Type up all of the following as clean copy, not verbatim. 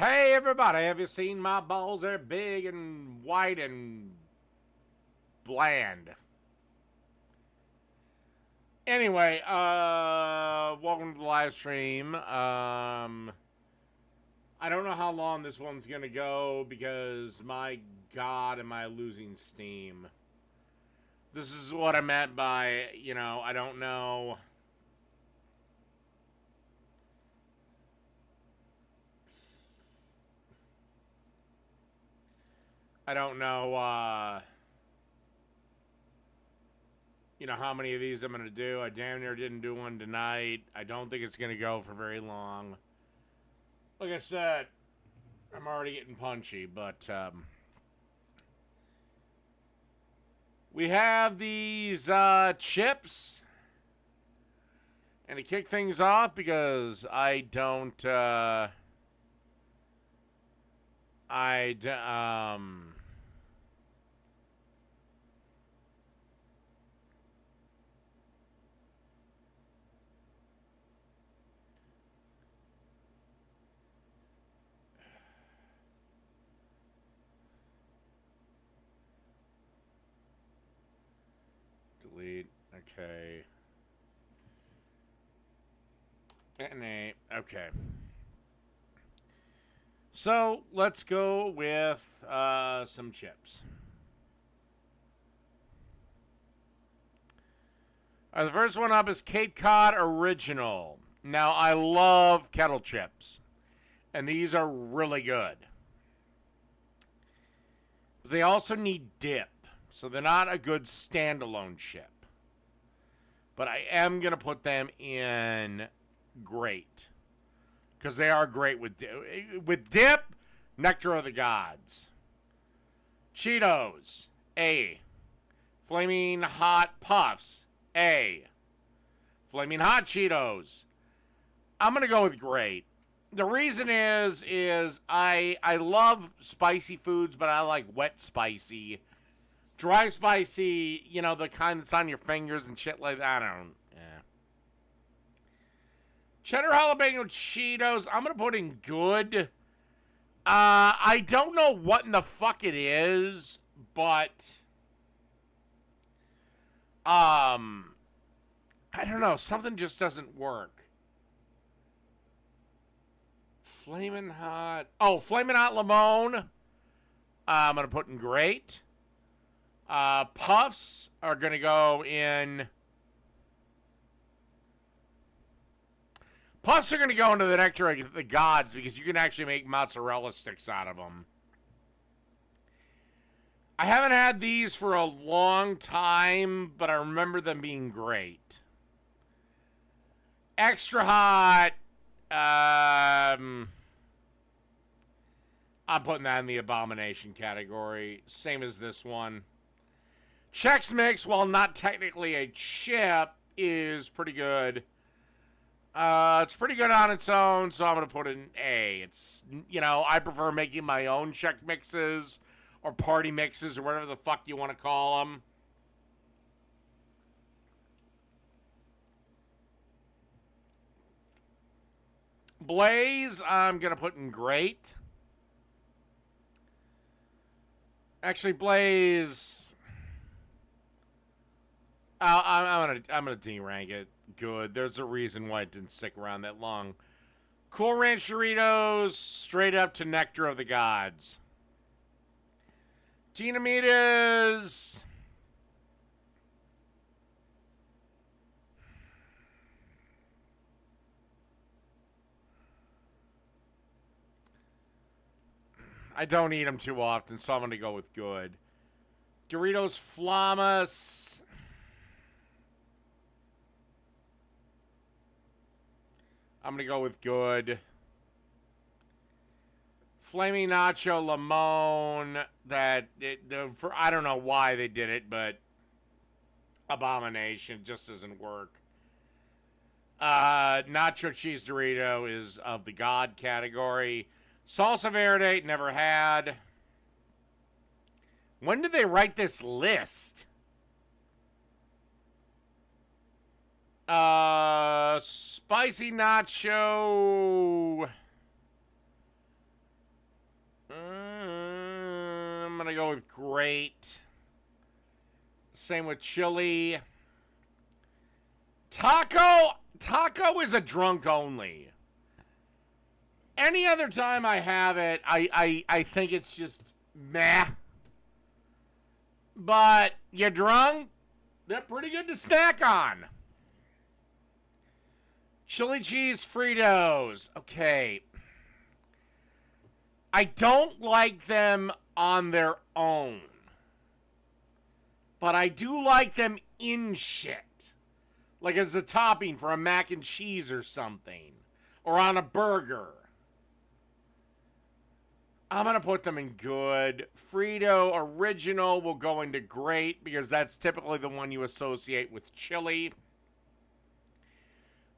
Hey everybody, have you seen my balls? They're big and white and bland. Anyway, welcome to the live stream. I don't know how long this one's gonna go because my god am I losing steam. This is what I meant by, I don't know. I don't know, how many of these I'm going to do. I damn near didn't do one tonight. I don't think it's going to go for very long. Like I said, I'm already getting punchy, but we have these chips. And to kick things off, because I don't, delete, okay. Okay. So, let's go with some chips. The first one up is Cape Cod Original. Now, I love kettle chips, and these are really good. But they also need dip, so they're not a good standalone chip. But I am going to put them in great, because they are great with dip. Nectar of the Gods. Cheetos, A. Flaming Hot Puffs, A. Flaming Hot Cheetos, I'm going to go with great. The reason is I love spicy foods, but I like wet spicy. Dry spicy, the kind that's on your fingers and shit like that, I don't, Cheddar Jalapeno Cheetos, I'm going to put in good. I don't know what in the fuck it is, but I don't know, something just doesn't work. Flamin' Hot. Oh, Flamin' Hot Limon. I'm going to put in great. Puffs are going to go in. Puffs are going to go into the Nectar of the Gods because you can actually make mozzarella sticks out of them. I haven't had these for a long time, but I remember them being great. Extra Hot. I'm putting that in the abomination category. Same as this one. Chex Mix, while not technically a chip, is pretty good. It's pretty good on its own, so I'm going to put it in A. It's, I prefer making my own Chex Mixes or party mixes or whatever the fuck you want to call them. Blaze, I'm going to put in great. Actually, Blaze, I'm gonna de-rank it. Good. There's a reason why it didn't stick around that long. Cool Ranch Doritos, straight up to Nectar of the Gods. Dinamitas. I don't eat them too often, so I'm going to go with good. Doritos Flamas. I'm going to go with good. Flaming Nacho Limon. I don't know why they did it, but abomination. Just doesn't work. Nacho Cheese Dorito is of the God category. Salsa Verde, never had. When did they write this list? Spicy Nacho. gonna go with great. Same with chili. Taco is a drunk only. Any other time I have it, I think it's just meh. But you're drunk, they're pretty good to snack on. Chili cheese Fritos. Okay. I don't like them on their own. But I do like them in shit. Like as a topping for a mac and cheese or something. Or on a burger. I'm going to put them in good. Frito Original will go into great because that's typically the one you associate with chili.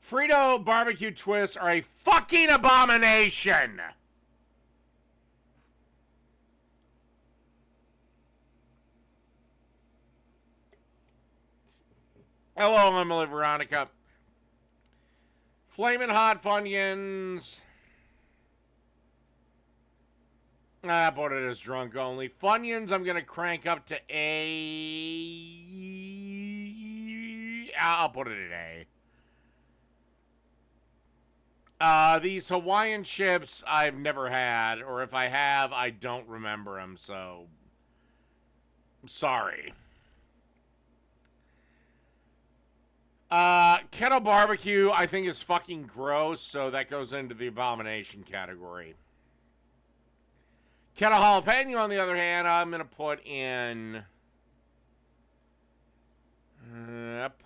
Frito barbecue twists are a fucking abomination. Hello, Emily Veronica. Flamin' Hot Funyuns. I put it as drunk only. Funyuns, I'm going to crank up to A. I'll put it at A. These Hawaiian chips I've never had, or if I have, I don't remember them, so sorry. Kettle barbecue, I think is fucking gross, so that goes into the abomination category. Kettle jalapeno, on the other hand, I'm going to put in...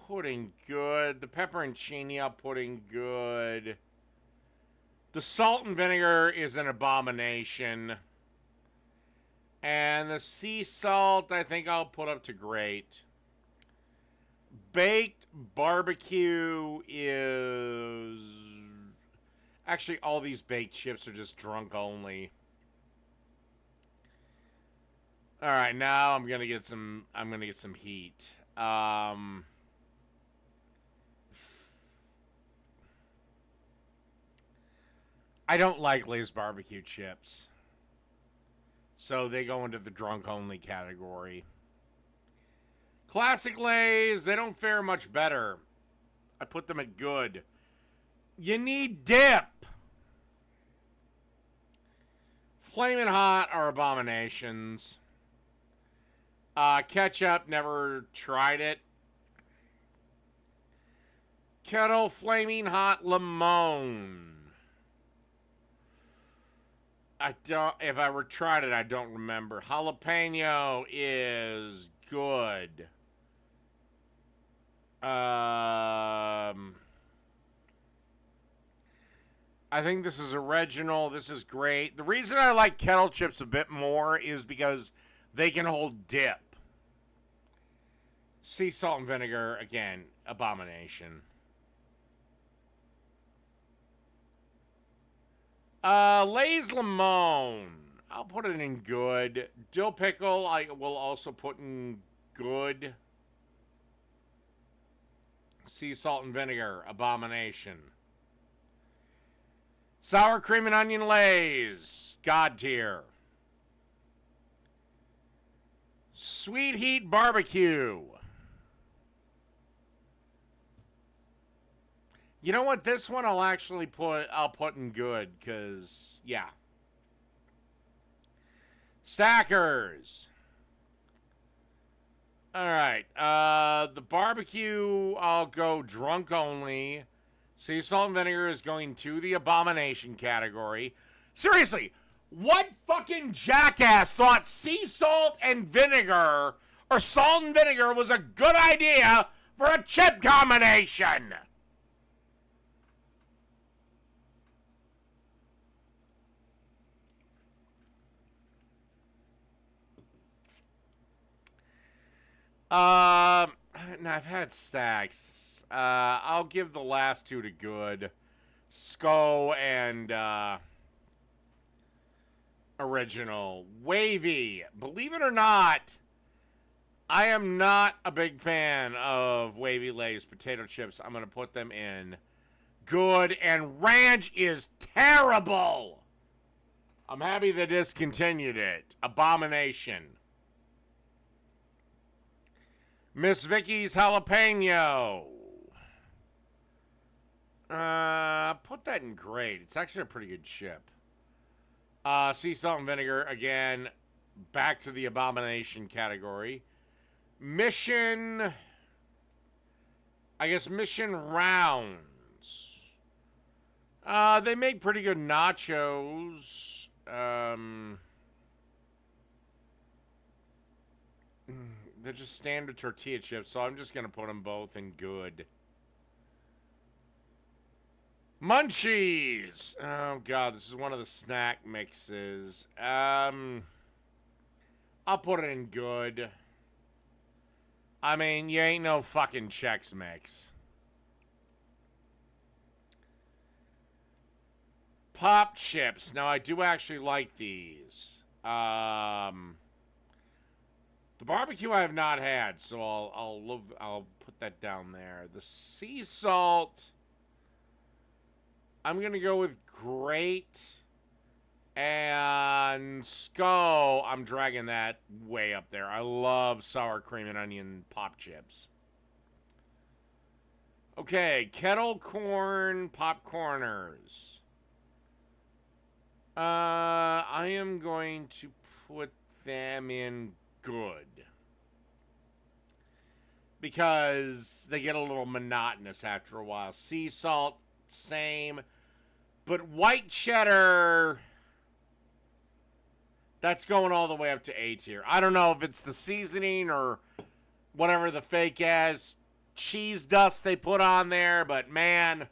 put in good. The pepperoncini, I'll put in good. The salt and vinegar is an abomination. And the sea salt, I think I'll put up to great. Baked barbecue is... Actually, all these baked chips are just drunk only. All right, now I'm gonna get some heat. I don't like Lay's barbecue chips, so they go into the drunk only category. Classic Lay's, they don't fare much better. I put them at good. You need dip. Flamin' Hot are abominations. Ketchup, never tried it. Kettle Flaming Hot Limon. If I ever tried it, I don't remember. Jalapeno is good. I think this is original. This is great. The reason I like kettle chips a bit more is because they can hold dip. Sea salt and vinegar, again, abomination. Lay's Limon. I'll put it in good. Dill pickle, I will also put in good. Sea salt and vinegar, abomination. Sour cream and onion Lay's, God tier. Sweet heat barbecue. You know what? This one I'll put in good, because, yeah. Stackers. Alright. The barbecue, I'll go drunk only. Sea salt and vinegar is going to the abomination category. Seriously, what fucking jackass thought sea salt and vinegar, or salt and vinegar, was a good idea for a chip combination? No, I've had stacks. I'll give the last two to good. SCO and, original. Wavy. Believe it or not, I am not a big fan of Wavy Lay's potato chips. I'm going to put them in good. And ranch is terrible. I'm happy they discontinued it. Abomination. Miss Vicky's jalapeno. Put that in grade. It's actually a pretty good chip. Sea salt and vinegar. Again, back to the abomination category. Mission... I guess Mission Rounds. They make pretty good nachos. They're just standard tortilla chips, so I'm just going to put them both in good. Munchies! Oh, God, this is one of the snack mixes. I'll put it in good. I mean, you ain't no fucking Chex Mix. Pop chips. Now, I do actually like these. The barbecue I have not had, so I'll put that down there. The sea salt, I'm gonna go with great. And SCO, I'm dragging that way up there. I love sour cream and onion pop chips. Okay, kettle corn popcorners. I am going to put them in good. Because they get a little monotonous after a while. Sea salt, same. But white cheddar... That's going all the way up to A tier. I don't know if it's the seasoning or whatever the fake ass cheese dust they put on there, but man,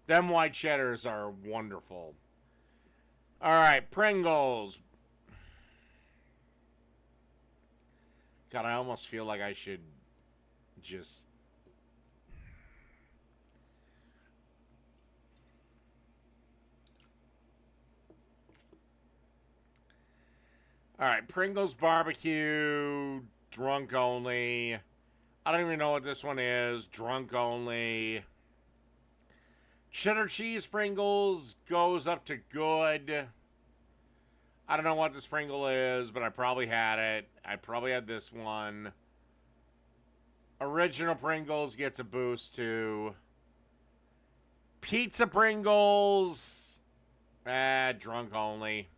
them white cheddars are wonderful. All right, Pringles. God, I almost feel like I should just... All right, Pringles barbecue, drunk only. I don't even know what this one is. Drunk only. Cheddar cheese Pringles goes up to good. I don't know what the Pringle is, but I probably had it. I probably had this one. Original Pringles gets a boost too. Pizza Pringles. Drunk only.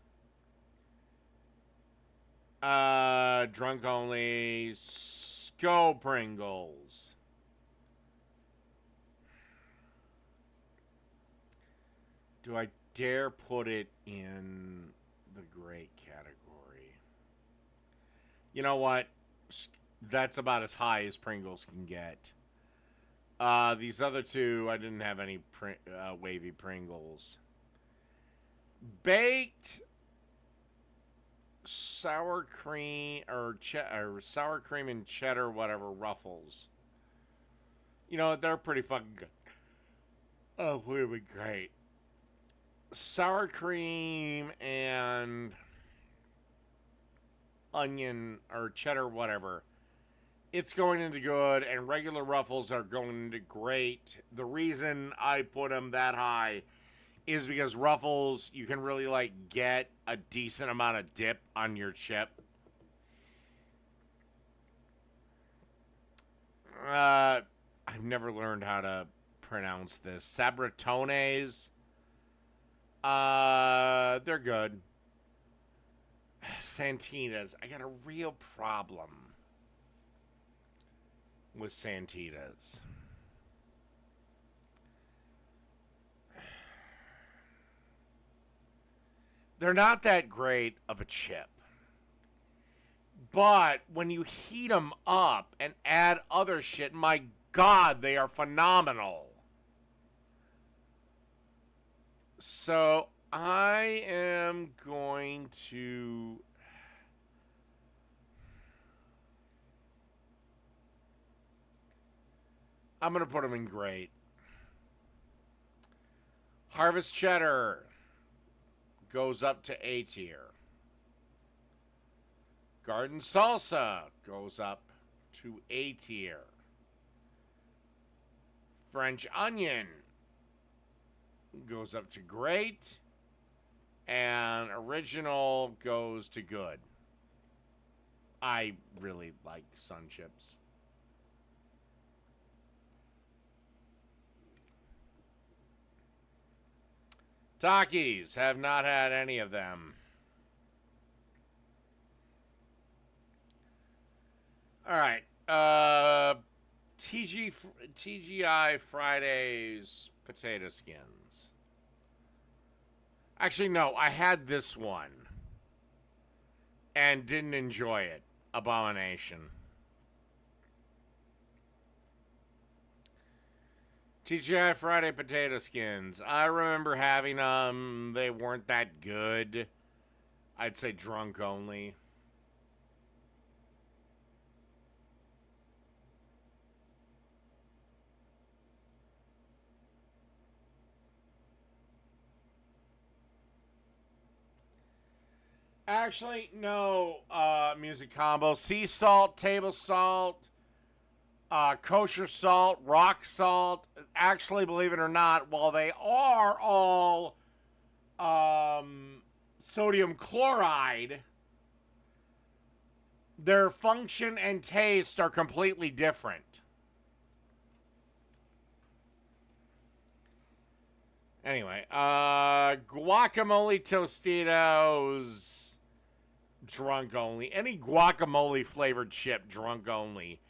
Drunk only. SCO Pringles. Do I dare put it in the great category? You know what? That's about as high as Pringles can get. These other two, I didn't have any wavy Pringles. Baked sour cream or sour cream and cheddar, whatever, Ruffles. You know, they're pretty fucking good. Oh, would be great. Sour cream and onion or cheddar, whatever. It's going into good, and regular Ruffles are going into great. The reason I put them that high is because Ruffles, you can really, like, get a decent amount of dip on your chip. I've never learned how to pronounce this. Sabritones. They're good. Santitas. I got a real problem with Santitas. They're not that great of a chip. But when you heat them up and add other shit, my God, they are phenomenal. So I am going to... I'm going to put them in great. Harvest Cheddar goes up to A tier. Garden Salsa goes up to A tier. French Onion goes up to great. And Original goes to good. I really like Sun Chips. Takis, have not had any of them. All right. TGI Fridays potato skins. Actually, no, I had this one and didn't enjoy it. Abomination. TGI Friday potato skins. I remember having them. They weren't that good. I'd say drunk only. Actually, no music combo. Sea salt, table salt, kosher salt, rock salt. Actually, believe it or not, while they are all sodium chloride, their function and taste are completely different. Anyway, guacamole Tostitos. Drunk only. Any guacamole flavored chip, drunk only.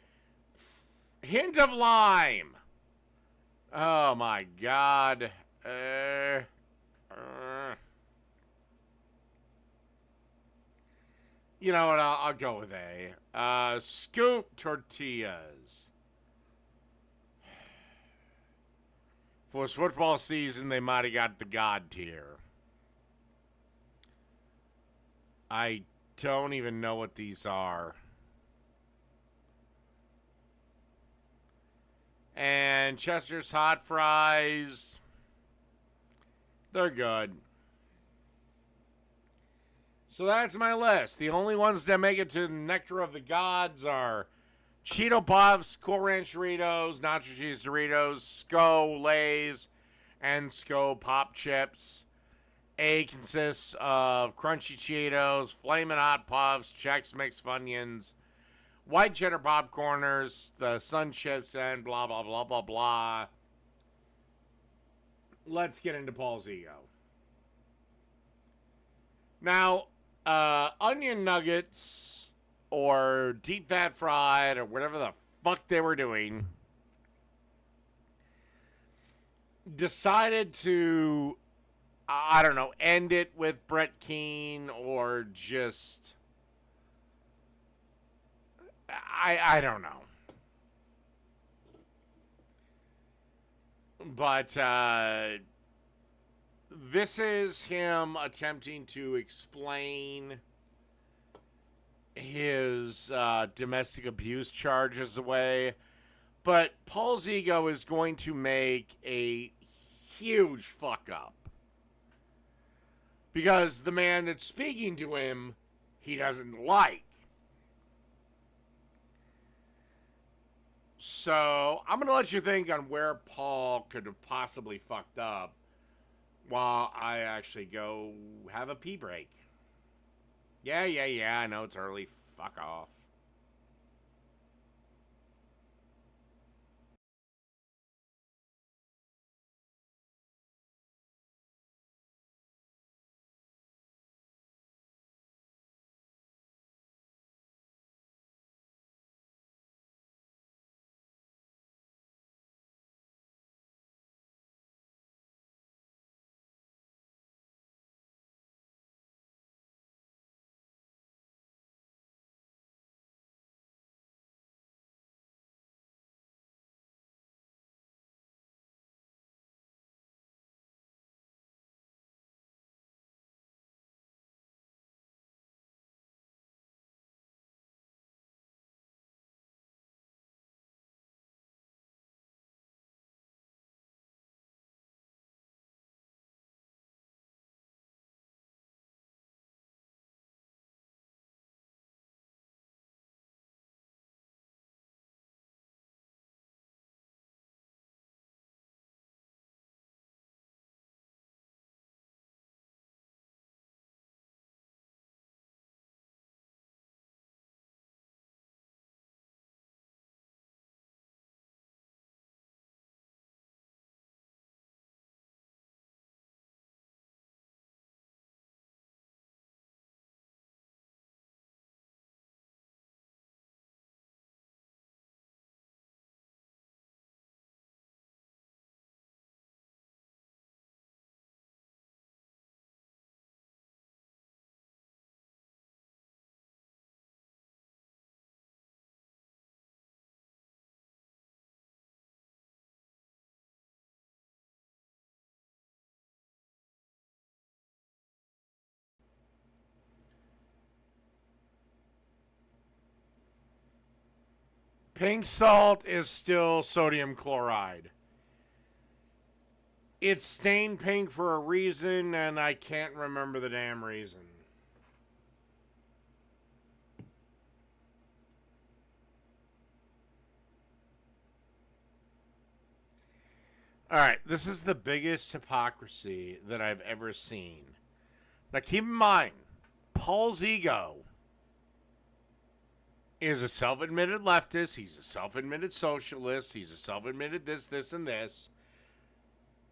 Hint of lime. Oh my god. You know what? I'll go with A. Scoop tortillas. If it was football season, they might have got the God tier. I don't even know what these are. And Chester's hot fries. They're good. So that's my list. The only ones that make it to Nectar of the Gods are Cheeto Puffs, Cool Ranch Doritos, Nacho Cheese Doritos, Sko Lays, and Sko Pop Chips. A consists of Crunchy Cheetos, Flamin' Hot Puffs, Chex Mix Funyuns, White Cheddar Popcorners, the Sun Chips, and blah, blah, blah, blah, blah. Let's get into PaulsEgo. Now, onion nuggets or deep fat fried or whatever the fuck they were doing decided to, I don't know, end it with Brett Keane or just, I don't know. But this is him attempting to explain his domestic abuse charges away. But PaulsEgo is going to make a huge fuck up. Because the man that's speaking to him, he doesn't like. So, I'm going to let you think on where Paul could have possibly fucked up while I actually go have a pee break. Yeah, I know it's early. Fuck off. Pink salt is still sodium chloride. It's stained pink for a reason, and I can't remember the damn reason. Alright, this is the biggest hypocrisy that I've ever seen. Now keep in mind, PaulsEgo is a self-admitted leftist. He's a self-admitted socialist. He's a self-admitted this, and this.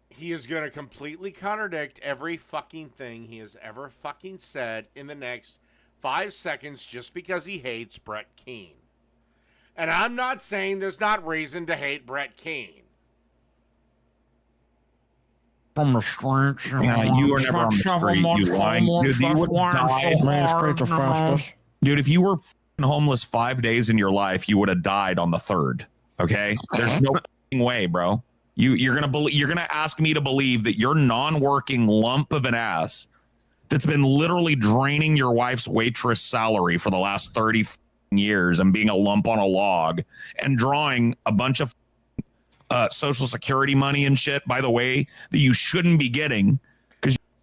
He is going to completely contradict every fucking thing he has ever fucking said in the next 5 seconds just because he hates Brett Keane. And I'm not saying there's not reason to hate Brett Keane. From the streets, you were never on the street, you lying. Dude, you would die. Dude, if you were homeless 5 days in your life, you would have died on the 3rd. Okay? There's no way, bro. You're gonna ask me to believe that your non-working lump of an ass that's been literally draining your wife's waitress salary for the last 30 years and being a lump on a log and drawing a bunch of Social Security money and shit, by the way, that you shouldn't be getting.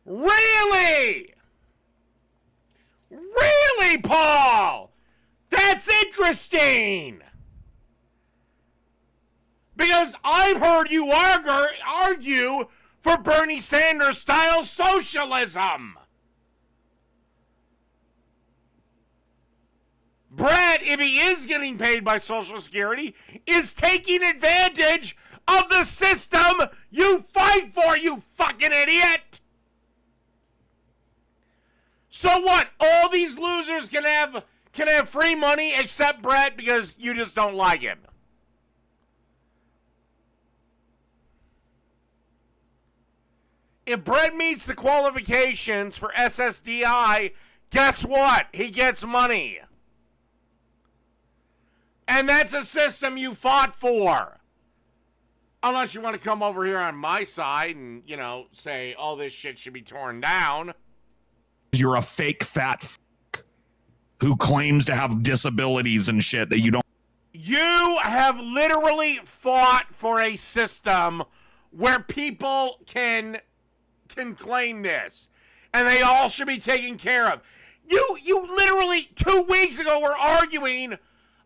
Really? Really, Paul? That's interesting. Because I've heard you argue for Bernie Sanders style socialism. Brett, if he is getting paid by Social Security, is taking advantage of the system you fight for, you fucking idiot. So what? All these losers can have free money except Brett because you just don't like him. If Brett meets the qualifications for SSDI, guess what? He gets money. And that's a system you fought for. Unless you want to come over here on my side and, you know, say all this shit should be torn down. You're a fake fat who claims to have disabilities and shit that you don't. You have literally fought for a system where people can claim this. And they all should be taken care of. You literally 2 weeks ago were arguing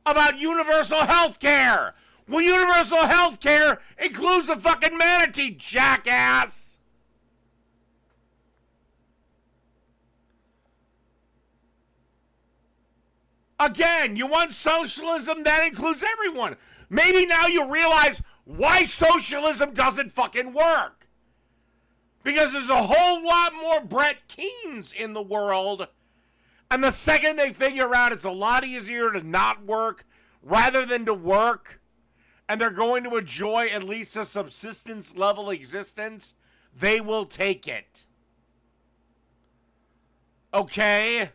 about universal health care. Well, universal health care includes the fucking manatee, jackass. Again, you want socialism? That includes everyone. Maybe now you realize why socialism doesn't fucking work. Because there's a whole lot more Brett Keanes in the world. And the second they figure out it's a lot easier to not work rather than to work, and they're going to enjoy at least a subsistence level existence, they will take it. Okay?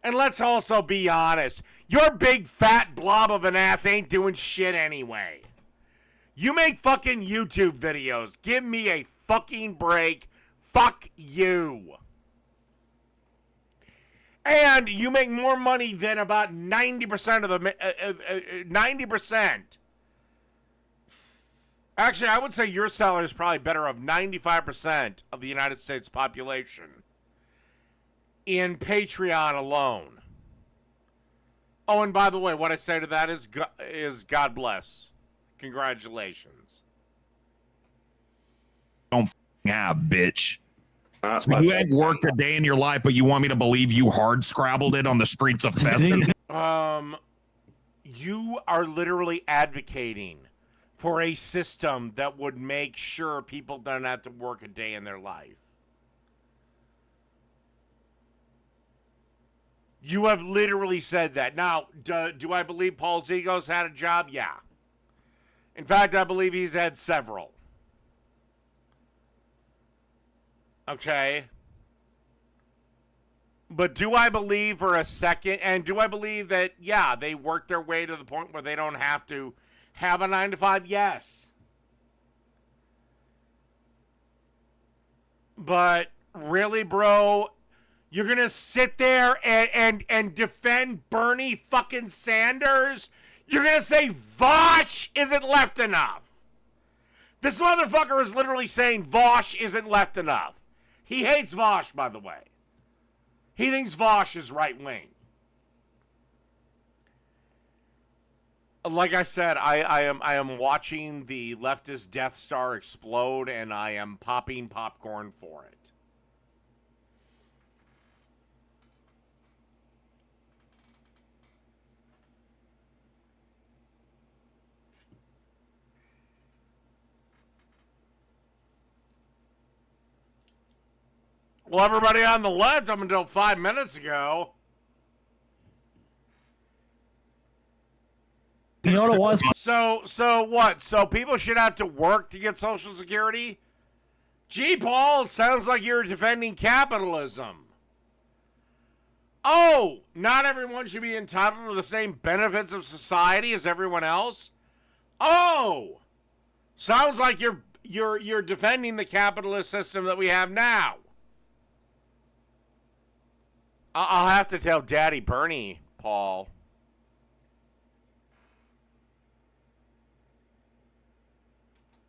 And let's also be honest. Your big fat blob of an ass ain't doing shit anyway. You make fucking YouTube videos. Give me a fucking break. Fuck you. And you make more money than about 90% of the 90%. Actually, I would say your salary is probably better of 95% of the United States population in Patreon alone. Oh, and by the way, what I say to that is God bless. Congratulations. Don't have, bitch. So you ain't worked a day in your life, but you want me to believe you hard scrabbled it on the streets of Festus? You are literally advocating for a system that would make sure people don't have to work a day in their life. You have literally said that. Now, do I believe PaulsEgo's had a job? Yeah. In fact, I believe he's had several. Okay. But do I believe for a second, and do I believe that, yeah, they work their way to the point where they don't have to have a 9-to-5? Yes. But really, bro, you're going to sit there and defend Bernie fucking Sanders? You're going to say Vosh isn't left enough. This motherfucker is literally saying Vosh isn't left enough. He hates Vosh, by the way. He thinks Vosh is right wing. Like I said, I am watching the leftist Death Star explode, and I am popping popcorn for it. Well, everybody on the left, up until 5 minutes ago. You know what it was? So what? So people should have to work to get Social Security? Gee, Paul, it sounds like you're defending capitalism. Oh, not everyone should be entitled to the same benefits of society as everyone else? Oh, sounds like you're defending the capitalist system that we have now. I'll have to tell Daddy Bernie, Paul.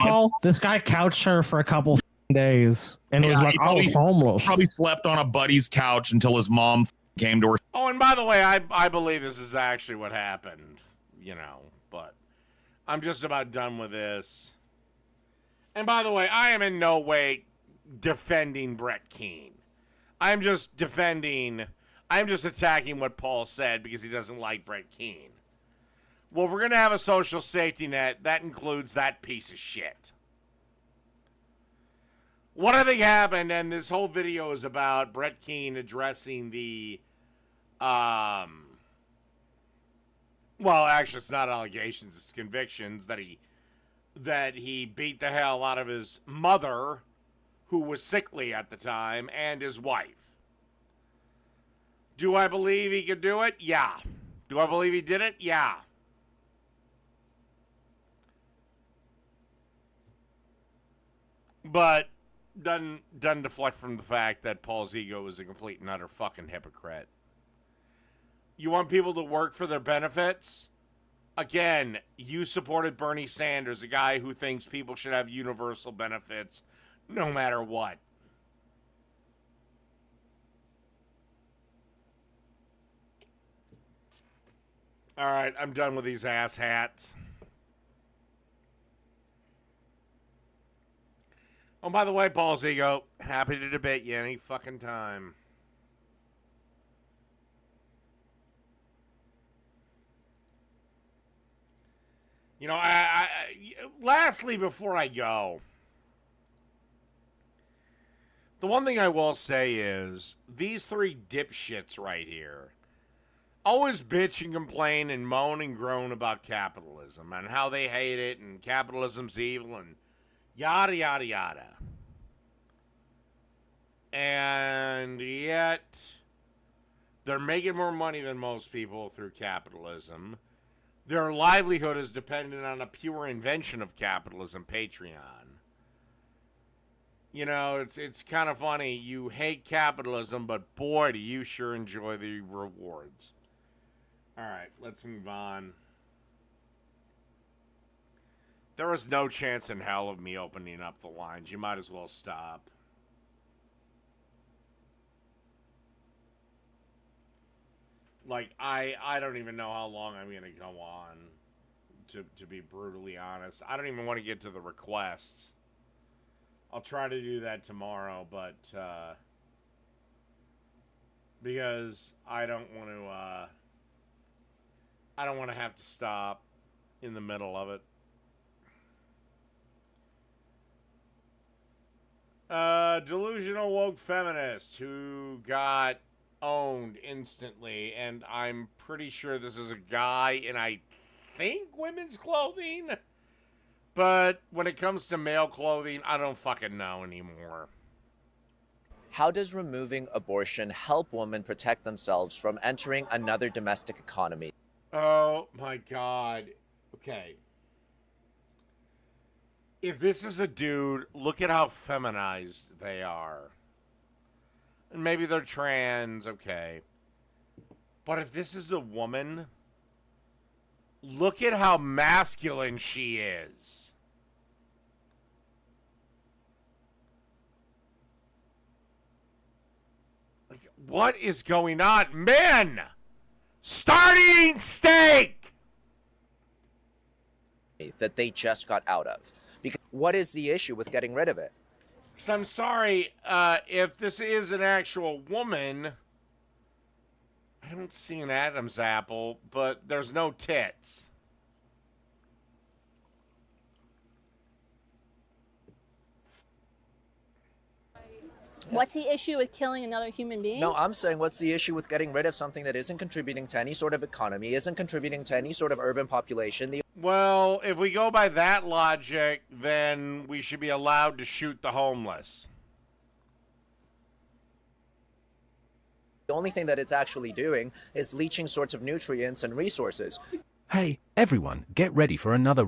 Paul, this guy couch surfed for a couple days and was like, I was homeless. Probably slept on a buddy's couch until his mom came to her. Oh, and by the way, I believe this is actually what happened, you know, but I'm just about done with this. And by the way, I am in no way defending Brett Keane. I'm just attacking what Paul said because he doesn't like Brett Keane. Well, if we're going to have a social safety net, that includes that piece of shit. What I think happened, and this whole video is about Brett Keane addressing the, well, actually, it's not allegations, it's convictions that he beat the hell out of his mother, who was sickly at the time, and his wife. Do I believe he could do it? Yeah. Do I believe he did it? Yeah. But doesn't deflect from the fact that PaulsEgo is a complete and utter fucking hypocrite. You want people to work for their benefits? Again, you supported Bernie Sanders, a guy who thinks people should have universal benefits no matter what. All right, I'm done with these ass hats. Oh, by the way, PaulsEgo, happy to debate you any fucking time. You know, lastly, before I go, the one thing I will say is these three dipshits right here always bitch and complain and moan and groan about capitalism and how they hate it and capitalism's evil and yada, yada, yada. And yet, they're making more money than most people through capitalism. Their livelihood is dependent on a pure invention of capitalism, Patreon. You know, it's kind of funny. You hate capitalism, but boy, do you sure enjoy the rewards. All right, let's move on. There is no chance in hell of me opening up the lines. You might as well stop. Like, I don't even know how long I'm going to go on, to be brutally honest. I don't even want to get to the requests. I'll try to do that tomorrow, but, because I don't want to have to stop in the middle of it. Delusional woke feminist who got owned instantly, and I'm pretty sure this is a guy in, I think, women's clothing, but when it comes to male clothing, I don't fucking know anymore. How does removing abortion help women protect themselves from entering another domestic economy? Oh my god. Okay. If this is a dude, look at how feminized they are. And maybe they're trans, okay. But if this is a woman, Look at how masculine she is. Like, what is going on? Men! Start eating steak! That they just got out of. Because what is the issue with getting rid of it? So I'm sorry, if this is an actual woman, I don't see an Adam's apple, but there's no tits. What's the issue with killing another human being? No, I'm saying what's the issue with getting rid of something that isn't contributing to any sort of economy, isn't contributing to any sort of urban population? Well, if we go by that logic, then we should be allowed to shoot the homeless. The only thing that it's actually doing is leaching sorts of nutrients and resources. Hey, everyone, get ready for another...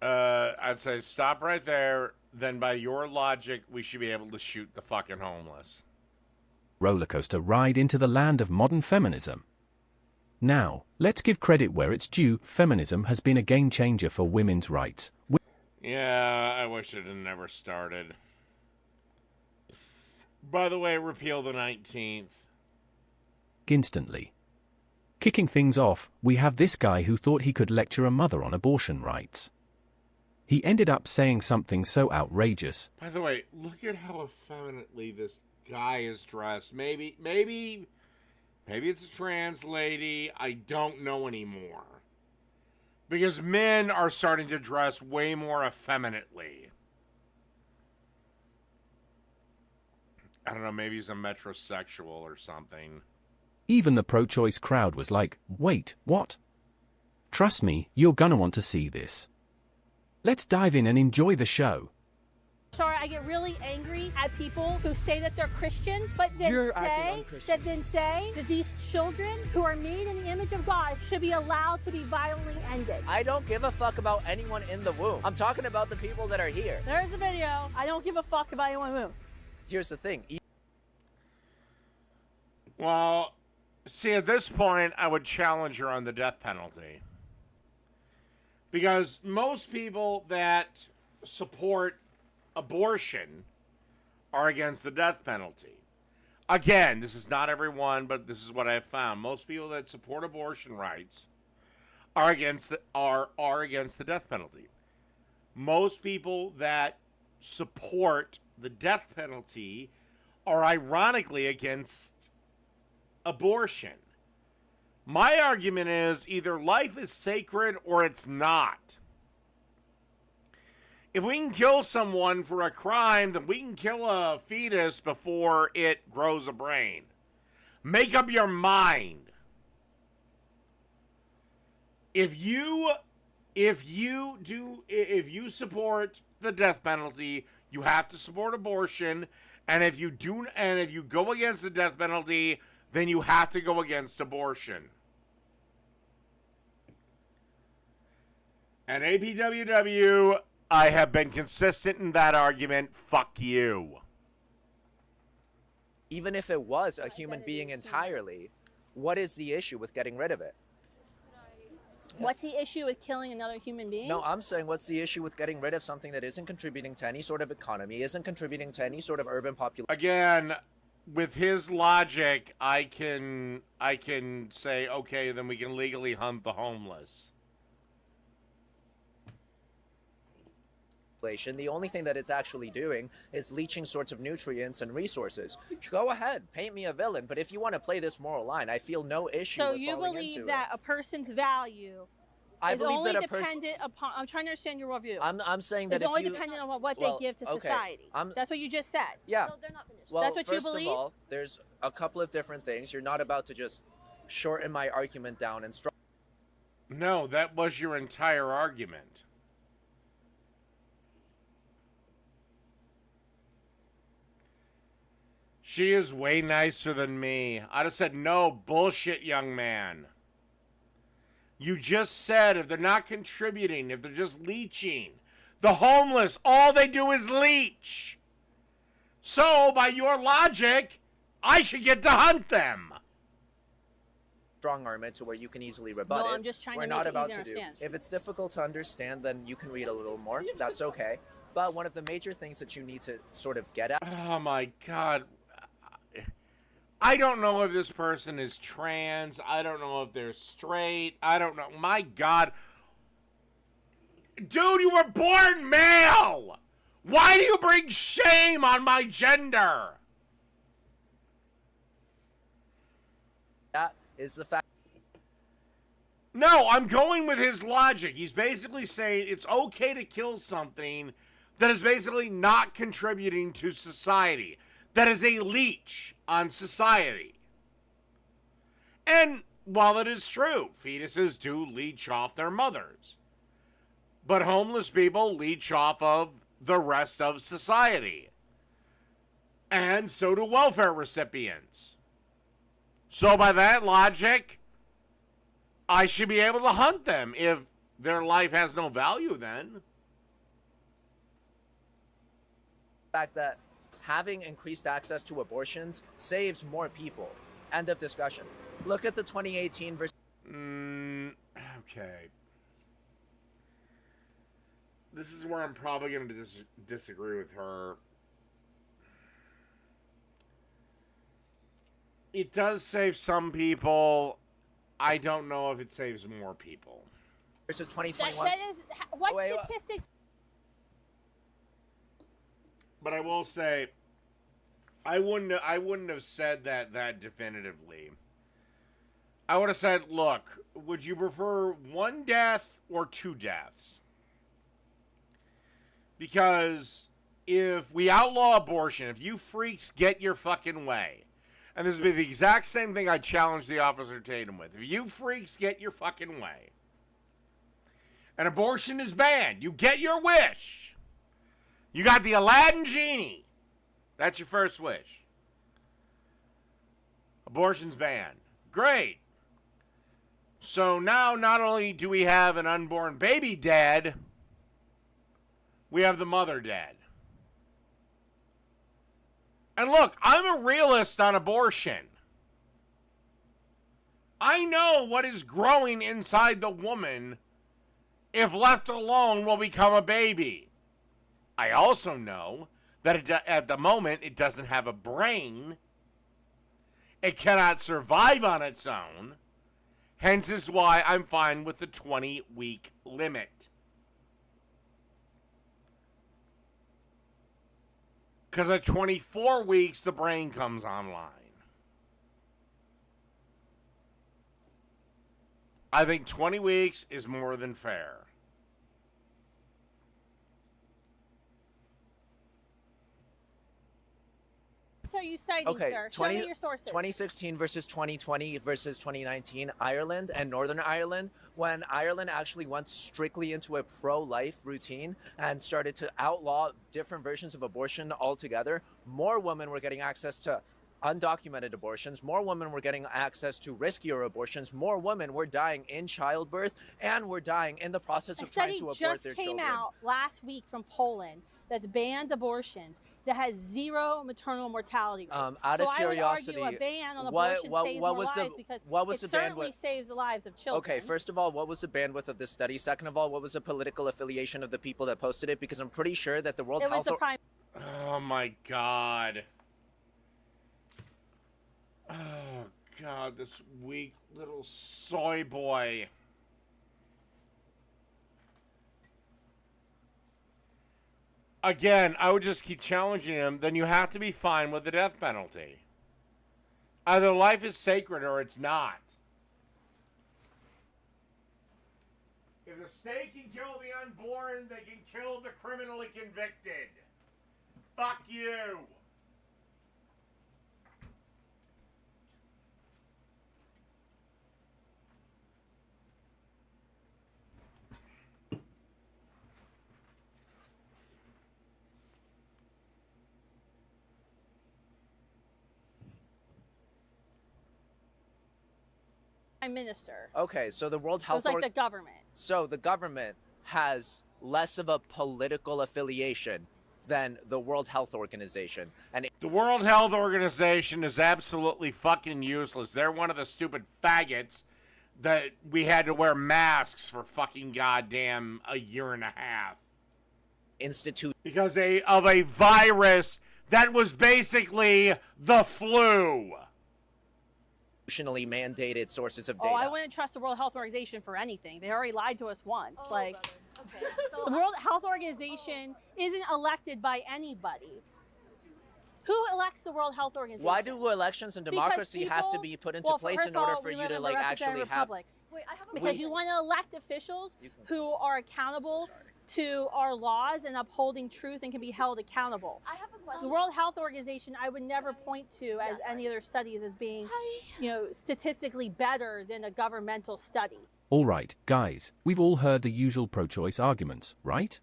I'd say stop right there. Then by your logic, we should be able to shoot the fucking homeless. roller coaster ride into the land of modern feminism. Now, let's give credit where it's due. Feminism has been a game changer for women's rights. Yeah, I wish it had never started. By the way, repeal the 19th. Instantly. Kicking things off, we have this guy who thought he could lecture a mother on abortion rights. He ended up saying something so outrageous. By the way, look at how effeminately this guy is dressed. Maybe it's a trans lady. I don't know anymore. Because men are starting to dress way more effeminately. I don't know, maybe he's a metrosexual or something. Even the pro-choice crowd was like, wait, what? Trust me, you're gonna want to see this. Let's dive in and enjoy the show. Sorry, I get really angry at people who say that they're Christians, but then say that these children who are made in the image of God should be allowed to be violently ended. I don't give a fuck about anyone in the womb. I'm talking about the people that are here. There's a video. I don't give a fuck about anyone in the womb. Here's the thing. Well, see, at this point, I would challenge her on the death penalty. Because most people that support abortion are against the death penalty. Again, this is not everyone, but this is what I've found. Most people that support abortion rights are against the death penalty. Most people that support the death penalty are ironically against abortion. My argument is either life is sacred or it's not. If we can kill someone for a crime, then we can kill a fetus before it grows a brain. Make up your mind. If you support the death penalty, you have to support abortion, and if you go against the death penalty, then you have to go against abortion. And APWW, I have been consistent in that argument. Fuck you. Even if it was a human being entirely, what is the issue with getting rid of it? What's the issue with killing another human being? No, I'm saying what's the issue with getting rid of something that isn't contributing to any sort of economy, isn't contributing to any sort of urban population? Again, with his logic, I can say, okay, then we can legally hunt the homeless. The only thing that it's actually doing is leaching sorts of nutrients and resources. Go ahead, paint me a villain, but if you want to play this moral line, I feel no issue So with you falling believe into that it. a person's value I is believe only that a person. dependent upon... I'm trying to understand your worldview. I'm saying that It's if only you, dependent on what well, they give to okay, society. That's what you just said. Yeah. So they're not finished. Well, That's what you first believe? of all, there's a couple of different things. You're not about to just shorten my argument down and No, that was your entire argument. She is way nicer than me. I'd have said, no, bullshit, young man. You just said if they're not contributing, if they're just leeching. The homeless, all they do is leech. So, by your logic, I should get to hunt them. strong arm it to where you can easily rebut it. No, I'm just trying We're to not make it about easy to to do. understand. If it's difficult to understand, then you can read a little more. That's okay. But one of the major things that you need to sort of get at. Oh my God. I don't know if this person is trans. I don't know if they're straight. I don't know. My God. Dude, you were born male. Why do you bring shame on my gender? That is the fact. No, I'm going with his logic. He's basically saying it's okay to kill something that is basically not contributing to society, that is a leech on society. And while it is true, fetuses do leech off their mothers, but homeless people leech off of the rest of society. And so do welfare recipients. So by that logic, I should be able to hunt them if their life has no value then. Fact that having increased access to abortions saves more people. End of discussion. Look at the 2018 versus. Okay. This is where I'm probably going to disagree with her. It does save some people. I don't know if it saves more people. Versus 2021. That is what statistics. But I will say, I wouldn't have said that definitively. I would have said, look, would you prefer one death or 2 deaths? Because if we outlaw abortion, if you freaks get your fucking way, and this would be the exact same thing I challenged the Officer Tatum with. If you freaks get your fucking way, and abortion is banned, you get your wish. You got the Aladdin genie. That's your first wish. Abortion's banned. Great. So now not only do we have an unborn baby dead, we have the mother dead. And look, I'm a realist on abortion. I know what is growing inside the woman, if left alone, will become a baby. I also know that at the moment it doesn't have a brain. It cannot survive on its own. Hence is why I'm fine with the 20-week limit. Because at 24 weeks, the brain comes online. I think 20 weeks is more than fair. Are you citing, Okay, sir? Show me your sources. 2016 versus 2020 versus 2019, Ireland and Northern Ireland, when Ireland actually went strictly into a pro-life routine and started to outlaw different versions of abortion altogether, more women were getting access to undocumented abortions, more women were getting access to riskier abortions, more women were dying in childbirth, and were dying in the process of trying to abort their children. A study just came out last week from Poland that's banned abortions that has 0 maternal mortality rates. Out of curiosity, I would argue a ban on abortion saves more lives because it certainly saves the lives of children. Okay, first of all, what was the bandwidth of this study? Second of all, what was the political affiliation of the people that posted it? Because I'm pretty sure that the World Health... Oh my God. Oh God, this weak little soy boy. Again, I would just keep challenging him. Then you have to be fine with the death penalty. Either life is sacred or it's not. If the state can kill the unborn, they can kill the criminally convicted. Fuck you. Minister. Okay, so the World Health... It was like the government. So the government has less of a political affiliation than the World Health Organization. And The World Health Organization is absolutely fucking useless. They're one of the stupid faggots that we had to wear masks for fucking goddamn a year and a half. Because of a virus that was basically the flu. Institutionally mandated sources of data. Oh, I wouldn't trust the World Health Organization for anything. They already lied to us once. Okay, so The World Health Organization isn't elected by anybody. Who elects the World Health Organization? Why do elections and democracy have to be put into place in order for you to like actually have? wait, I have a Because question. you want to elect officials who are accountable to our laws and upholding truth and can be held accountable. I have a The question. World Health Organization, I would never point to as any other studies as being, statistically better than a governmental study. All right, guys, we've all heard the usual pro-choice arguments, right?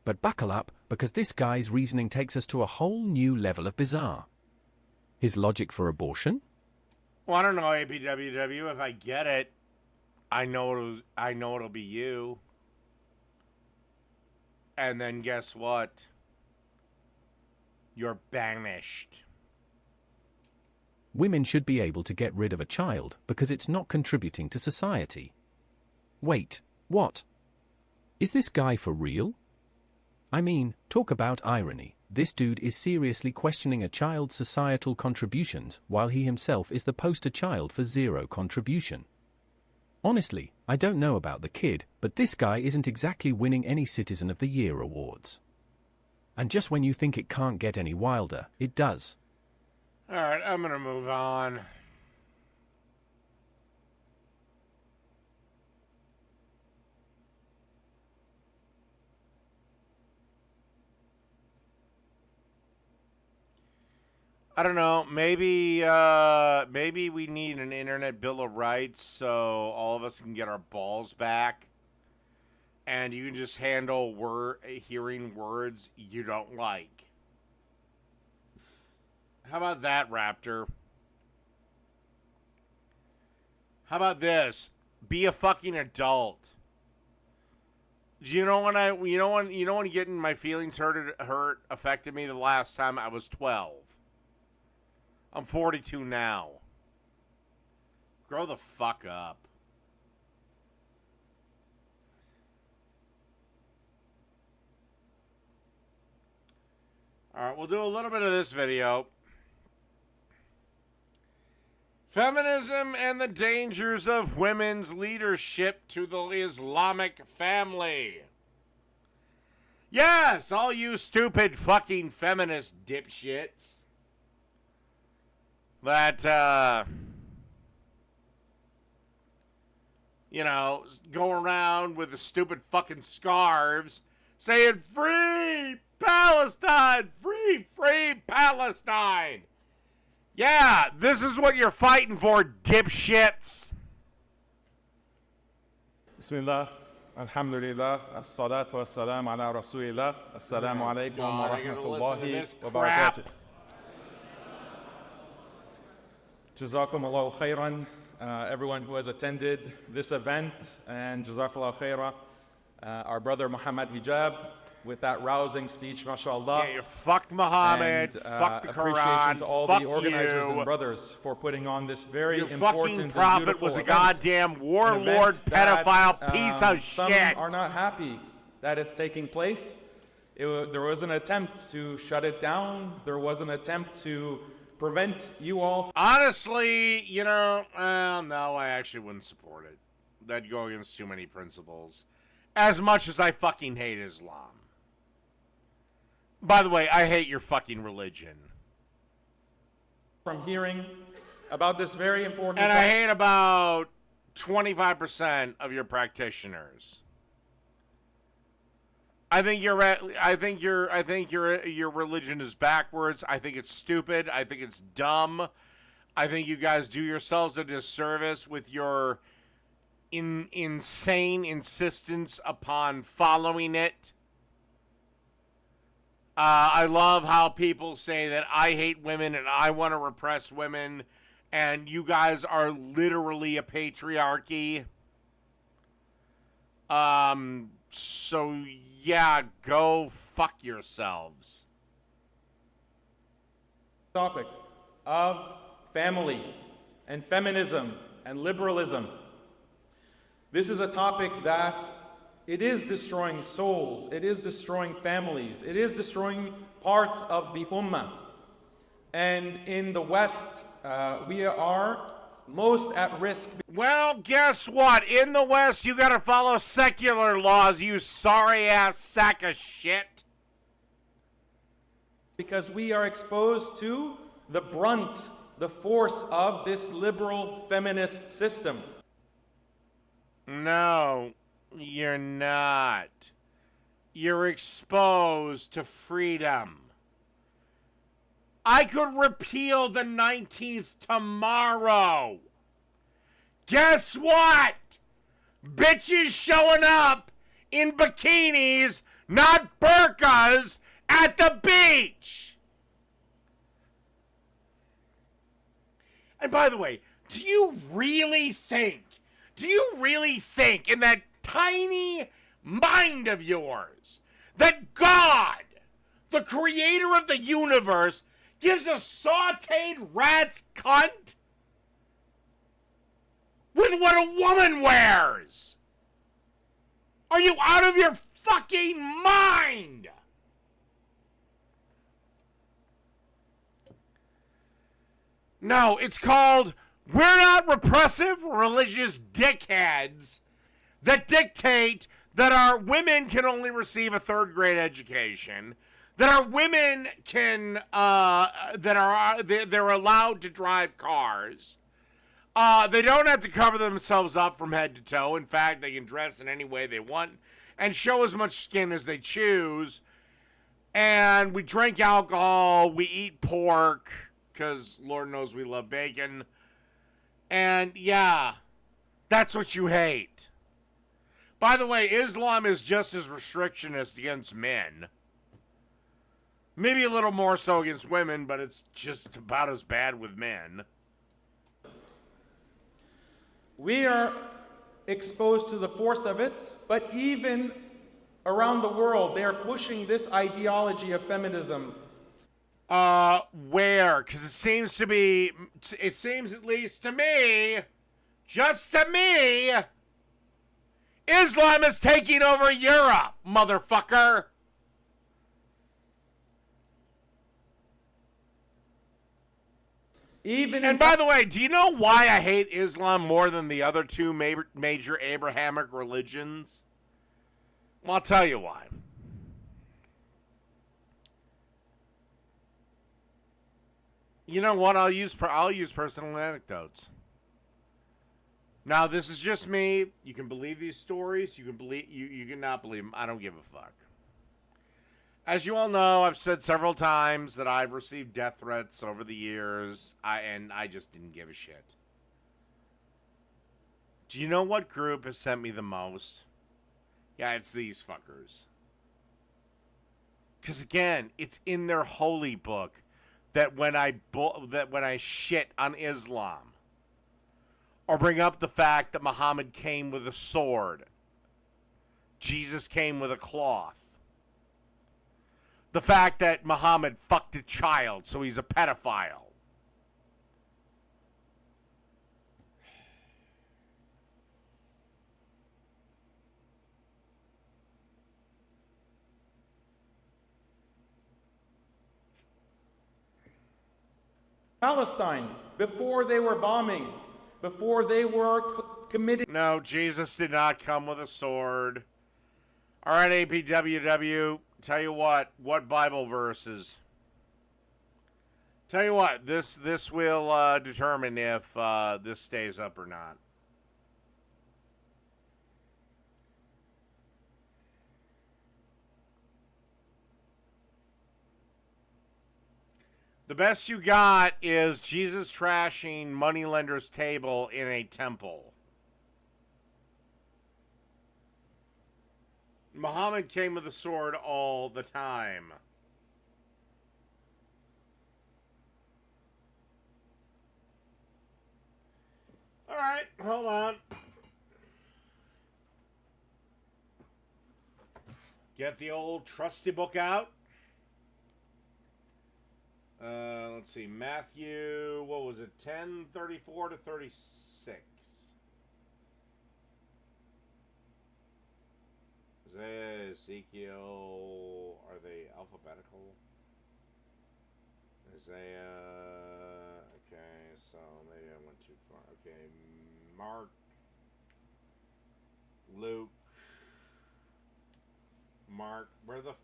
But buckle up, because this guy's reasoning takes us to a whole new level of bizarre. His logic for abortion? Well, I don't know, APWW. If I get it, I know it'll be you. And then guess what? You're banished. Women should be able to get rid of a child because it's not contributing to society. Wait, what? Is this guy for real? I mean, talk about irony. This dude is seriously questioning a child's societal contributions while he himself is the poster child for zero contribution. Honestly, I don't know about the kid, but this guy isn't exactly winning any Citizen of the Year awards. And just when you think it can't get any wilder, it does. Alright, I'm gonna move on. I don't know. Maybe we need an internet bill of rights so all of us can get our balls back, and you can just handle hearing words you don't like. How about that, Raptor? How about this? Be a fucking adult. Do you know when getting my feelings hurt affected me the last time? I was 12. I'm 42 now. Grow the fuck up. Alright, we'll do a little bit of this video. Feminism and the dangers of women's leadership to the Islamic family. Yes, all you stupid fucking feminist dipshits that, go around with the stupid fucking scarves saying, "Free Palestine! Free Palestine!" Yeah, this is what you're fighting for, dipshits. Bismillah, alhamdulillah, as-salatu was-salam ala rasulillah, assalamu alaikum wa rahmatullahi wa barakatuh. Jazakumullahu khairan, everyone who has attended this event, and Jazakallahu khairan, our brother Muhammad Hijab, with that rousing speech, mashallah. Yeah, you fucked Muhammad, fuck the Quran, appreciation to all fuck the organizers you. and brothers for putting on this very Your important fucking and prophet beautiful was a event. goddamn warlord, An event that, pedophile, piece of some shit. are not happy that it's taking place. There was an attempt to shut it down. There was an attempt to prevent you all. Honestly, no, I actually wouldn't support it. That'd go against too many principles. As much as I fucking hate Islam. By the way, I hate your fucking religion. From hearing about this very important. And I hate about 25% of your practitioners. I think your religion is backwards. I think it's stupid. I think it's dumb. I think you guys do yourselves a disservice with your insane insistence upon following it. I love how people say that I hate women and I want to repress women, and you guys are literally a patriarchy. So yeah, go fuck yourselves. Topic of family and feminism and liberalism. This is a topic that it is destroying souls, it is destroying families, it is destroying parts of the ummah. And in the West, we are most at risk. Well, guess what? In the West, you gotta follow secular laws, you sorry-ass sack of shit. Because we are exposed to the brunt, the force of this liberal feminist system. No, you're not. You're exposed to freedom. I could repeal the 19th tomorrow. Guess what? Bitches showing up in bikinis, not burqas, at the beach. And by the way, do you really think in that tiny mind of yours that God, the creator of the universe, gives a sauteed rat's cunt with what a woman wears? Are you out of your fucking mind? No, it's called we're not repressive religious dickheads that dictate that our women can only receive a third grade education, that our women can they're allowed to drive cars. They don't have to cover themselves up from head to toe. In fact, they can dress in any way they want and show as much skin as they choose. And we drink alcohol, we eat pork, because Lord knows we love bacon. And yeah, that's what you hate. By the way, Islam is just as restrictionist against men. Maybe a little more so against women, but it's just about as bad with men. We are exposed to the force of it, but even around the world, they are pushing this ideology of feminism. Where? Because it seems at least to me, just to me, Islam is taking over Europe, motherfucker. And by the way, do you know why I hate Islam more than the other two major Abrahamic religions? Well, I'll tell you why. You know what? I'll use personal anecdotes. Now, this is just me. You can believe these stories. You can not believe them. I don't give a fuck. As you all know, I've said several times that I've received death threats over the years, and I just didn't give a shit. Do you know what group has sent me the most? Yeah, it's these fuckers. Because again, it's in their holy book that when I shit on Islam, or bring up the fact that Muhammad came with a sword, Jesus came with a cloth, the fact that Muhammad fucked a child, so he's a pedophile. Palestine, before they were bombing, before they were committing. No, Jesus did not come with a sword. All right, APWW, tell you what Bible verses? Tell you what, this will determine if this stays up or not. The best you got is Jesus trashing moneylender's table in a temple. Muhammad came with a sword all the time. All right, hold on. Get the old trusty book out. Let's see. Matthew, what was it? 10:34 to 36. Isaiah, Ezekiel, are they alphabetical? Isaiah, okay, so maybe I went too far. Okay, Mark, Luke, Mark, where the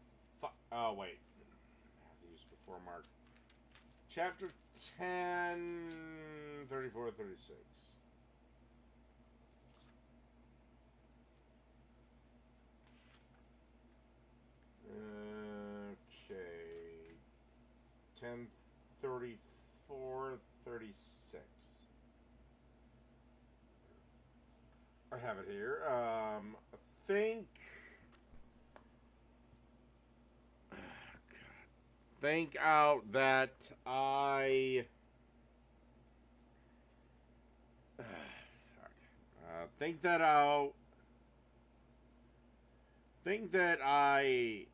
fuck? Oh, wait. Matthew's before Mark. Chapter 10, 34 to 36. Okay. 10:34, 36. I have it here. Think. Think out that I. Think that out. Think that I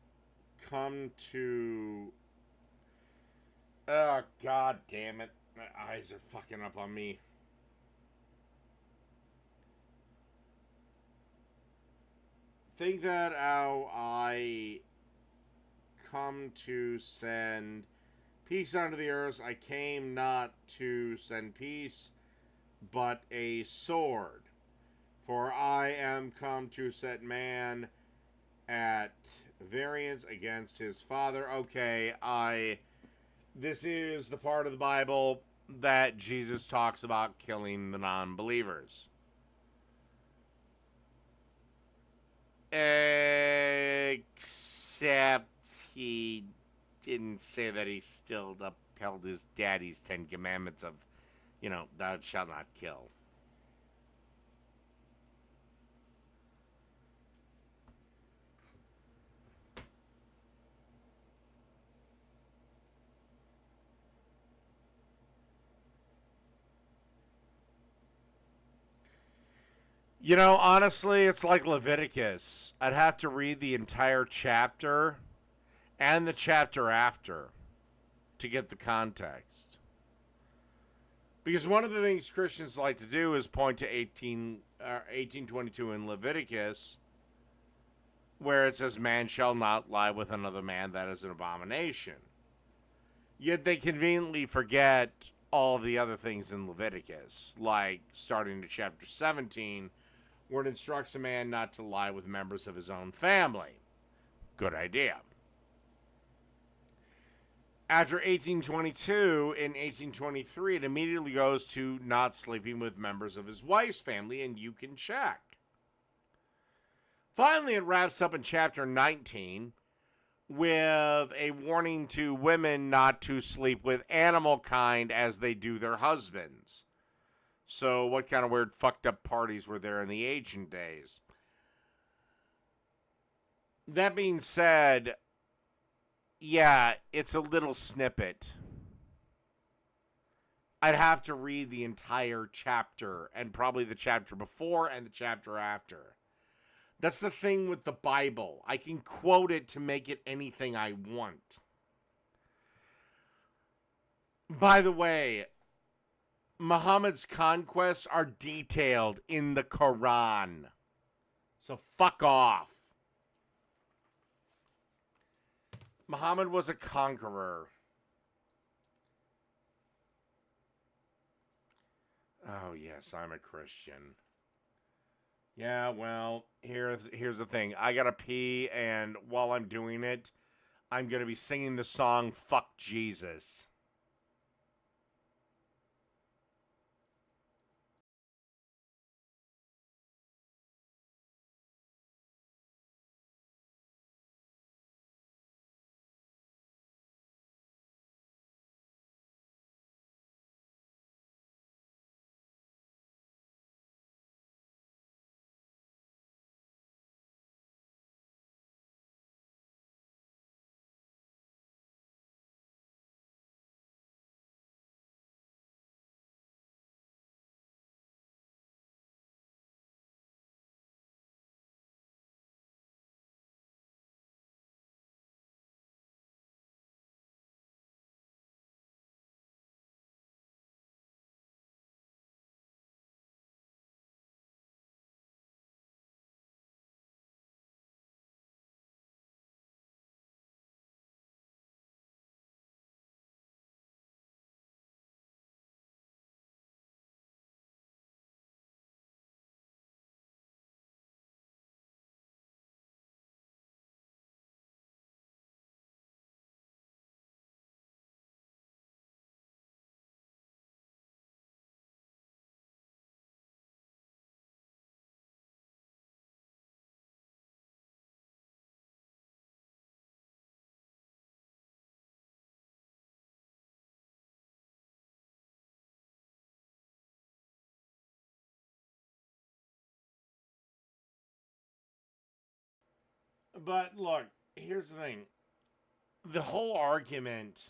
come to. Oh, god damn it. My eyes are fucking up on me. Think that how I come to send peace unto the earth. I came not to send peace, but a sword. For I am come to set man at variance against his father. Okay, this is the part of the Bible that Jesus talks about killing the non-believers. Except he didn't say that he still upheld his daddy's 10 commandments of, thou shalt not kill. Honestly, it's like Leviticus. I'd have to read the entire chapter and the chapter after to get the context. Because one of the things Christians like to do is point to 1822 in Leviticus, where it says, man shall not lie with another man, that is an abomination. Yet they conveniently forget all of the other things in Leviticus, like starting to chapter 17, where it instructs a man not to lie with members of his own family. Good idea. After 1822, in 1823, it immediately goes to not sleeping with members of his wife's family, and you can check. Finally, it wraps up in chapter 19 with a warning to women not to sleep with animal kind as they do their husbands. So what kind of weird fucked up parties were there in the ancient days? That being said, yeah, it's a little snippet. I'd have to read the entire chapter, and probably the chapter before and the chapter after. That's the thing with the Bible. I can quote it to make it anything I want. By the way, Muhammad's conquests are detailed in the Quran. So fuck off. Muhammad was a conqueror. Oh, yes, I'm a Christian. Yeah, well, here's the thing. I gotta pee, and while I'm doing it, I'm gonna be singing the song Fuck Jesus. But look, here's the thing. The whole argument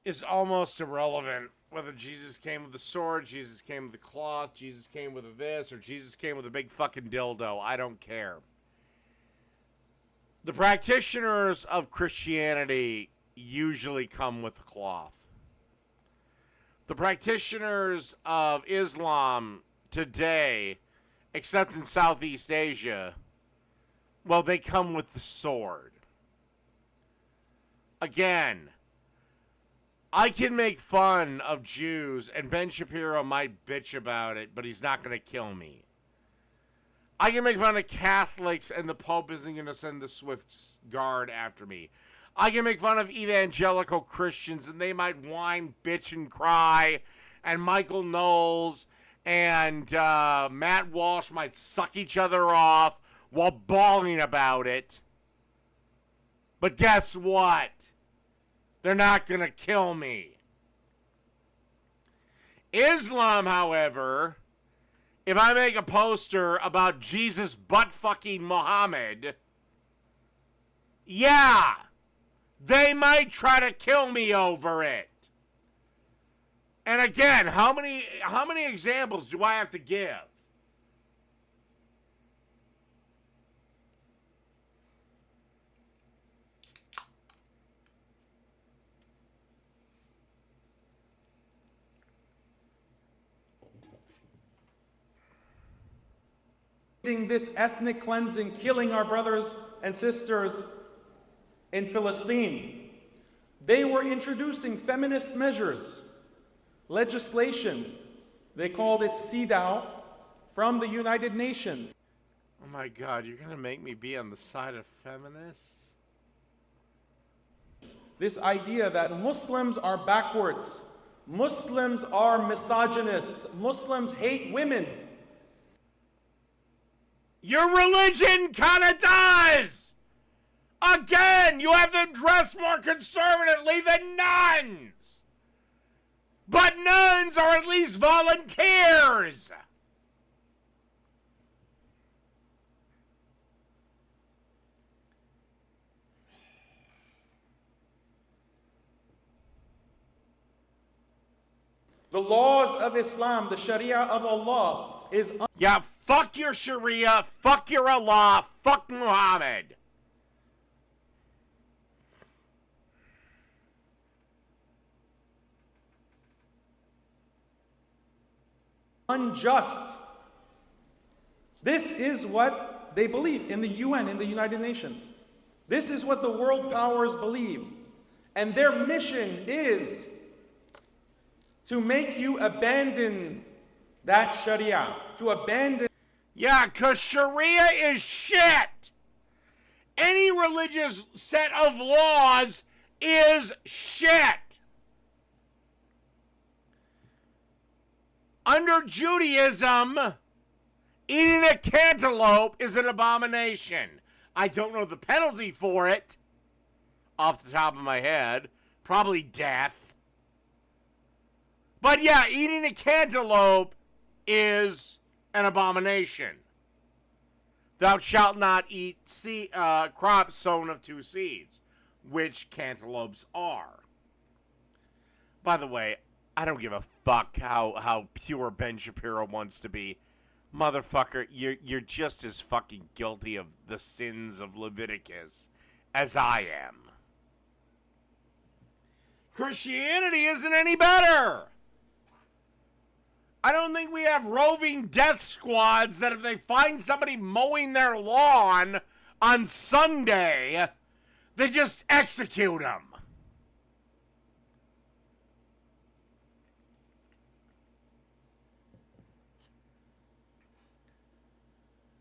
is almost irrelevant. Whether Jesus came with a sword, Jesus came with a cloth, Jesus came with a this, or Jesus came with a big fucking dildo. I don't care. The practitioners of Christianity usually come with a cloth. The practitioners of Islam today, except in Southeast Asia, well, they come with the sword. Again, I can make fun of Jews, and Ben Shapiro might bitch about it, but he's not going to kill me. I can make fun of Catholics, and the Pope isn't going to send the Swift Guard after me. I can make fun of evangelical Christians, and they might whine, bitch, and cry, and Michael Knowles and Matt Walsh might suck each other off while bawling about it. But guess what? They're not going to kill me. Islam, however, if I make a poster about Jesus butt-fucking Muhammad, yeah, they might try to kill me over it. And again, how many examples do I have to give? This ethnic cleansing, killing our brothers and sisters in Philistine. They were introducing feminist measures, legislation. They called it CEDAW from the United Nations. Oh my God, you're going to make me be on the side of feminists? This idea that Muslims are backwards, Muslims are misogynists, Muslims hate women. Your religion kind of does! Again, you have them dressed more conservatively than nuns! But nuns are at least volunteers! The laws of Islam, the Sharia of Allah, is yeah, fuck your Sharia, fuck your Allah, fuck Muhammad. Unjust. This is what they believe in the UN, in the United Nations. This is what the world powers believe. And their mission is to make you abandon that Sharia, to abandon. Yeah, because Sharia is shit. Any religious set of laws is shit. Under Judaism, eating a cantaloupe is an abomination. I don't know the penalty for it off the top of my head. Probably death. But yeah, eating a cantaloupe is an abomination. Thou shalt not eat crops sown of two seeds, which cantaloupes are. By the way, I don't give a fuck how pure Ben Shapiro wants to be. Motherfucker, you're just as fucking guilty of the sins of Leviticus as I am. Christianity isn't any better. I don't think we have roving death squads that if they find somebody mowing their lawn on Sunday, they just execute them.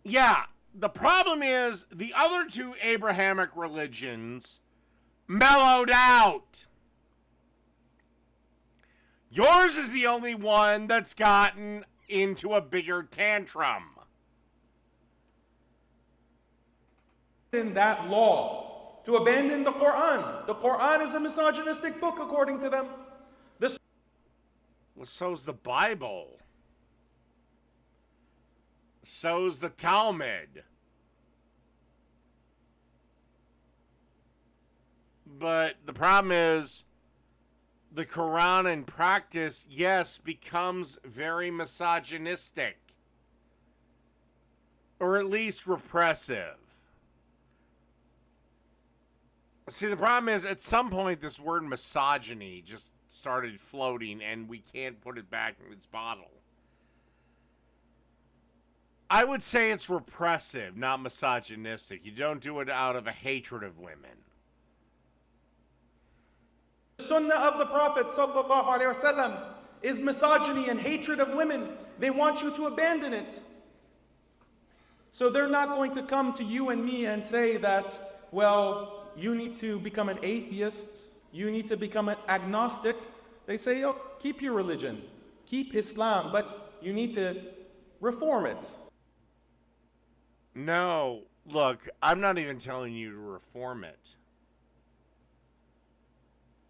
Yeah, the problem is the other two Abrahamic religions mellowed out. Yours is the only one that's gotten into a bigger tantrum. In that law, to abandon the Quran. The Quran is a misogynistic book according to them. Well, so's the Bible. So's the Talmud. But the problem is, the Quran in practice, yes, becomes very misogynistic. Or at least repressive. See, the problem is, at some point, this word misogyny just started floating, and we can't put it back in its bottle. I would say it's repressive, not misogynistic. You don't do it out of a hatred of women. The sunnah of the Prophet ﷺ is misogyny and hatred of women. They want you to abandon it. So they're not going to come to you and me and say that, well, you need to become an atheist, you need to become an agnostic. They say, oh, keep your religion, keep Islam, but you need to reform it. No, look, I'm not even telling you to reform it.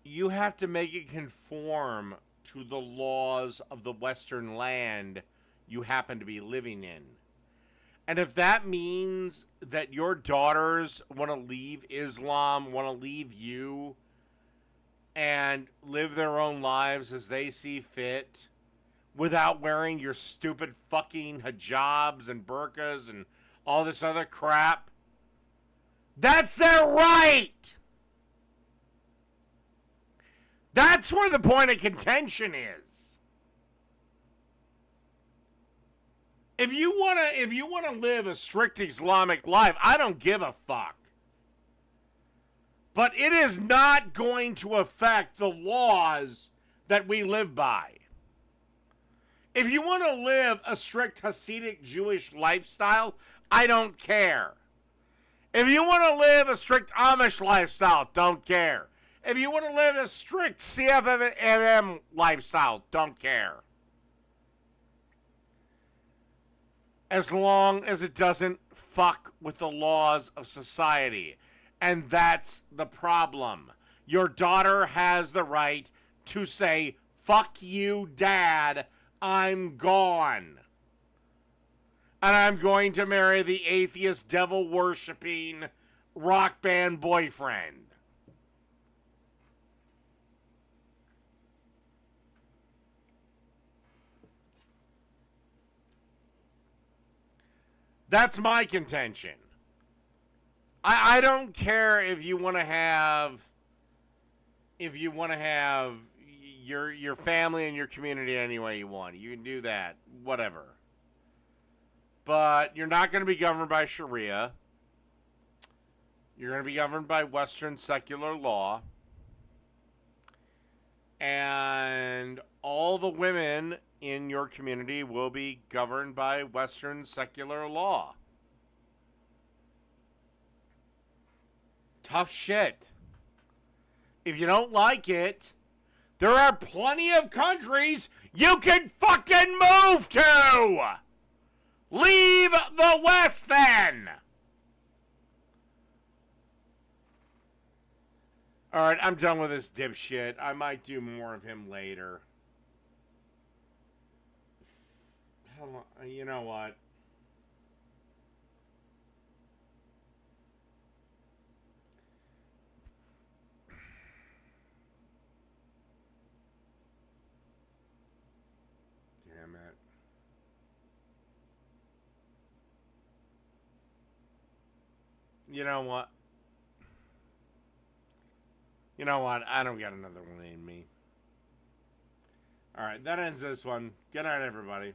You have to make it conform to the laws of the Western land you happen to be living in. And if that means that your daughters want to leave Islam, want to leave you, and live their own lives as they see fit, without wearing your stupid fucking hijabs and burqas and all this other crap, that's their right! That's where the point of contention is. If you wanna live a strict Islamic life, I don't give a fuck. But it is not going to affect the laws that we live by. If you want to live a strict Hasidic Jewish lifestyle, I don't care. If you want to live a strict Amish lifestyle, don't care. If you want to live a strict CFM lifestyle, don't care. As long as it doesn't fuck with the laws of society. And that's the problem. Your daughter has the right to say, fuck you, Dad, I'm gone. And I'm going to marry the atheist, devil-worshipping rock band boyfriend. That's my contention. I don't care if you want to have your family and your community any way you want. You can do that, whatever. But you're not going to be governed by Sharia. You're going to be governed by Western secular law. And all the women in your community will be governed by Western secular law. Tough shit. If you don't like it, there are plenty of countries you can fucking move to! Leave the West then! Alright, I'm done with this dipshit. I might do more of him later. You know what? Damn it. You know what? You know what? I don't got another one in me. Alright, that ends this one. Good night, everybody.